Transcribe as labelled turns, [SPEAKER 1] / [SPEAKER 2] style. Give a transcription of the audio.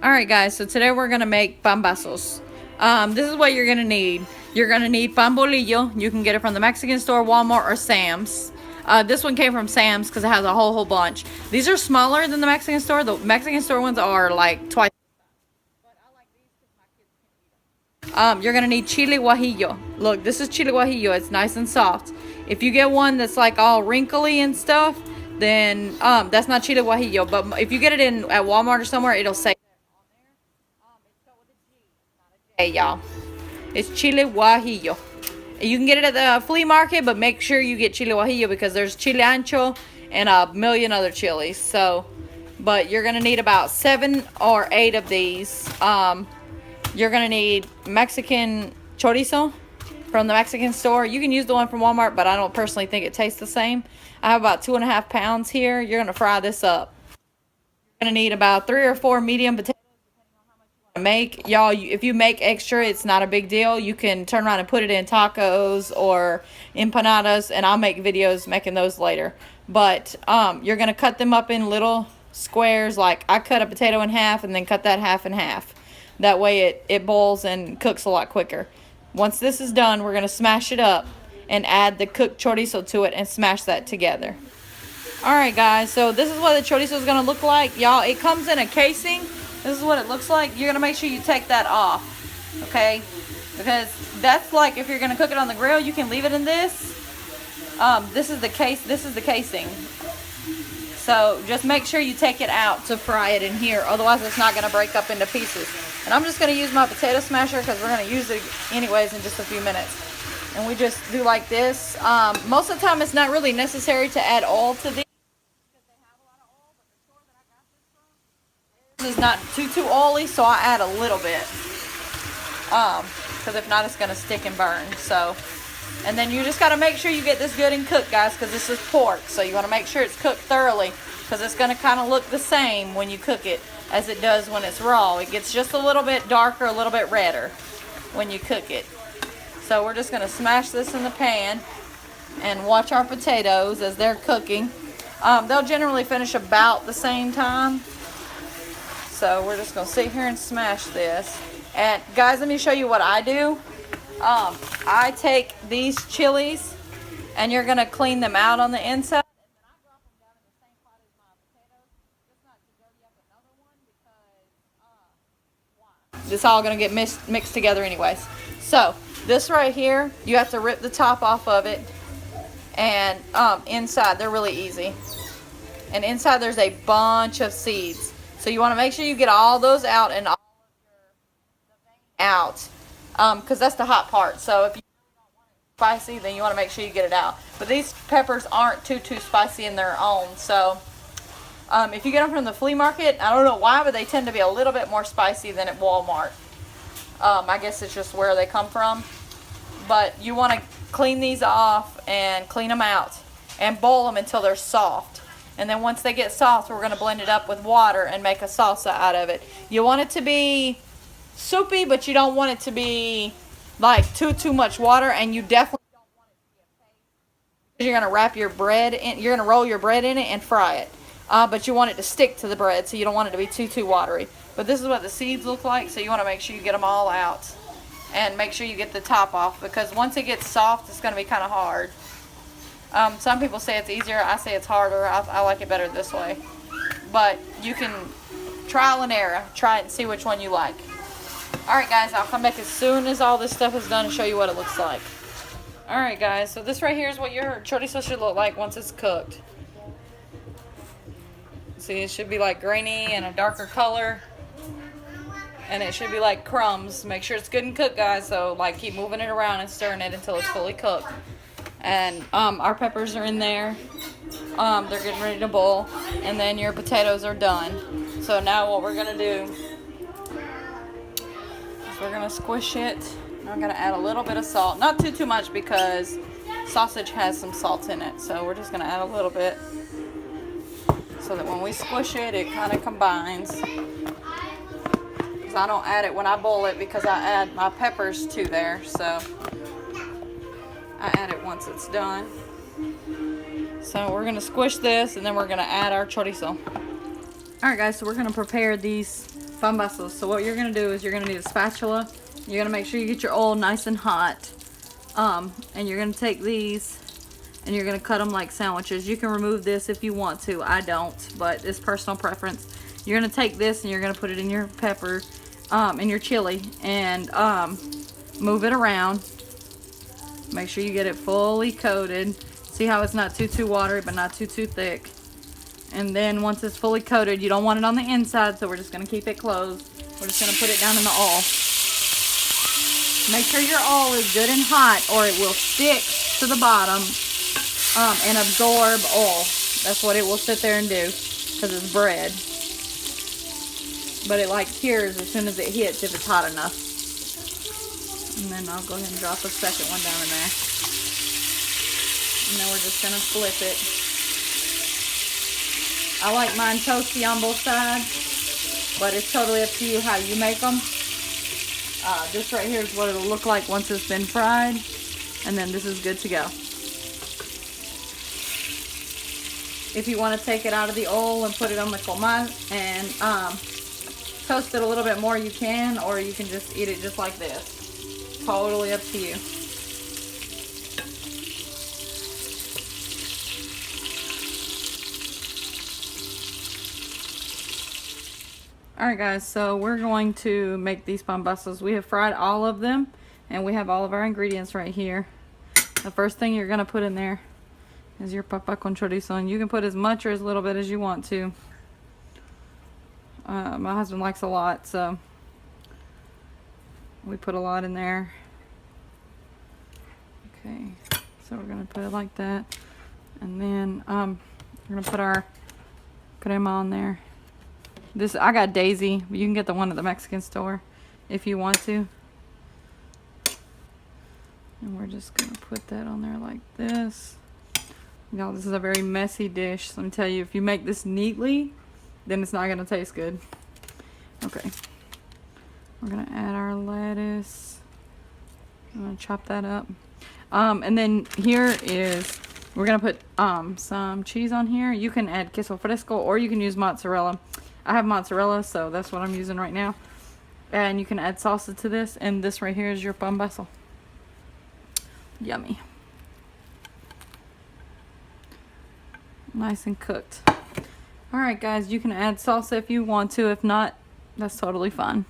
[SPEAKER 1] Alright guys, so today we're going to make pambazos. This is what you're going to need. You're going to need pan bolillo. You can get it from the Mexican store, Walmart, or Sam's. This one came from Sam's because it has a whole bunch. These are smaller than the Mexican store. The Mexican store ones are like twice. You're going to need chile guajillo. Look, this is chile guajillo. It's nice and soft. If you get one that's like all wrinkly and stuff, then that's not chile guajillo. But if you get it at Walmart or somewhere, it'll say hey y'all, it's chile guajillo. You can get it at the flea market, but make sure you get chile guajillo because there's chile ancho and a million other chilies. So, but you're gonna need about 7 or 8 of these. You're gonna need Mexican chorizo from the Mexican store. You can use the one from Walmart, but I don't personally think it tastes the same. I have about 2.5 pounds here. You're gonna fry this up. You're gonna need about 3 or 4 medium potatoes. Make y'all, if you make extra, it's not a big deal. You can turn around and put it in tacos or empanadas, and I'll make videos making those later. But you're gonna cut them up in little squares. Like I cut a potato in half and then cut that half in half. That way it boils and cooks a lot quicker. Once this is done, we're gonna smash it up and add the cooked chorizo to it and smash that together. Alright guys, so this is what the chorizo is gonna look like. Y'all, it comes in a casing. This is what it looks like. You're going to make sure you take that off, okay? Because that's like if you're going to cook it on the grill, you can leave it in this. This is the casing. So just make sure you take it out to fry it in here. Otherwise, it's not going to break up into pieces. And I'm just going to use my potato smasher because we're going to use it anyways in just a few minutes. And we just do like this. Most of the time, it's not really necessary to add oil to these. Is not too oily, so I add a little bit because if not it's gonna stick and burn. So, and then you just got to make sure you get this good and cooked, guys, because this is pork, so you want to make sure it's cooked thoroughly because it's gonna kind of look the same when you cook it as it does when it's raw. It gets just a little bit darker, a little bit redder when you cook it. So we're just gonna smash this in the pan and watch our potatoes as they're cooking. They'll generally finish about the same time. So we're just going to sit here and smash this. And guys, let me show you what I do. I take these chilies and you're going to clean them out on the inside. And then I drop them down in the same pot as my potatoes. Just not to dirty up another one because why? It's all going to get mixed together anyways. So this right here, you have to rip the top off of it. And inside, they're really easy. And inside there's a bunch of seeds. So you want to make sure you get all those out and all of the vein out, because that's the hot part. So if you really don't want it spicy, then you want to make sure you get it out. But these peppers aren't too spicy in their own. So if you get them from the flea market, I don't know why, but they tend to be a little bit more spicy than at Walmart. I guess it's just where they come from. But you want to clean these off and clean them out and boil them until they're soft. And then once they get soft, we're going to blend it up with water and make a salsa out of it. You want it to be soupy, but you don't want it to be like too much water. And you definitely don't want it to be a paste. Because you're going to wrap your bread in, you're going to roll your bread in it and fry it. But you want it to stick to the bread, so you don't want it to be too watery. But this is what the seeds look like, so you want to make sure you get them all out. And make sure you get the top off, because once it gets soft, it's going to be kind of hard. Some people say it's easier. I say it's harder. I like it better this way. But you can trial and error. Try it and see which one you like. Alright guys, I'll come back as soon as all this stuff is done and show you what it looks like. Alright guys, so this right here is what your chorizo should look like once it's cooked. See, it should be like grainy and a darker color. And it should be like crumbs. Make sure it's good and cooked, guys. So like keep moving it around and stirring it until it's fully cooked. And our peppers are in there. They're getting ready to boil. And then your potatoes are done. So now what we're going to do is we're going to squish it. And we're going to add a little bit of salt. Not too much because sausage has some salt in it. So we're just going to add a little bit. So that when we squish it, it kind of combines. Because I don't add it when I boil it because I add my peppers to there. So I add it once it's done. So we're going to squish this and then we're going to add our chorizo. Alright guys, so we're going to prepare these Pambazos. So what you're gonna do is you're gonna need a spatula. You're gonna make sure you get your oil nice and hot. And you're gonna take these and you're gonna cut them like sandwiches. You can remove this if you want to. I don't, but it's personal preference. You're gonna take this and you're gonna put it in your pepper, in your chili, and move it around. Make sure you get it fully coated. See how it's not too watery, but not too thick. And then once it's fully coated, you don't want it on the inside, so we're just gonna keep it closed. We're just gonna put it down in the oil. Make sure your oil is good and hot, or it will stick to the bottom and absorb oil. That's what it will sit there and do, because it's bread. But it like cures as soon as it hits if it's hot enough. And then I'll go ahead and drop a second one down in there. And then we're just gonna flip it. I like mine toasty on both sides, but it's totally up to you how you make them. This right here is what it'll look like once it's been fried, and then this is good to go. If you want to take it out of the oil and put it on the comal and toast it a little bit more, you can, or you can just eat it just like this. Totally up to you. Alright guys, so we're going to make these pambazos. We have fried all of them, and we have all of our ingredients right here. The first thing you're going to put in there is your papa con chorizo, and you can put as much or as little bit as you want to. My husband likes a lot, so we put a lot in there. Okay, so we're going to put it like that, and then we're going to put our crema on there. This, I got Daisy. You can get the one at the Mexican store if you want to. And we're just going to put that on there like this. Y'all, this is a very messy dish. So let me tell you, if you make this neatly, then it's not going to taste good. Okay. We're going to add our lettuce. I'm going to chop that up. And then here is, we're going to put some cheese on here. You can add queso fresco, or you can use mozzarella. I have mozzarella, so that's what I'm using right now. And you can add salsa to this, and this right here is your pambazo. Yummy. Nice and cooked. Alright guys, you can add salsa if you want to. If not, that's totally fine.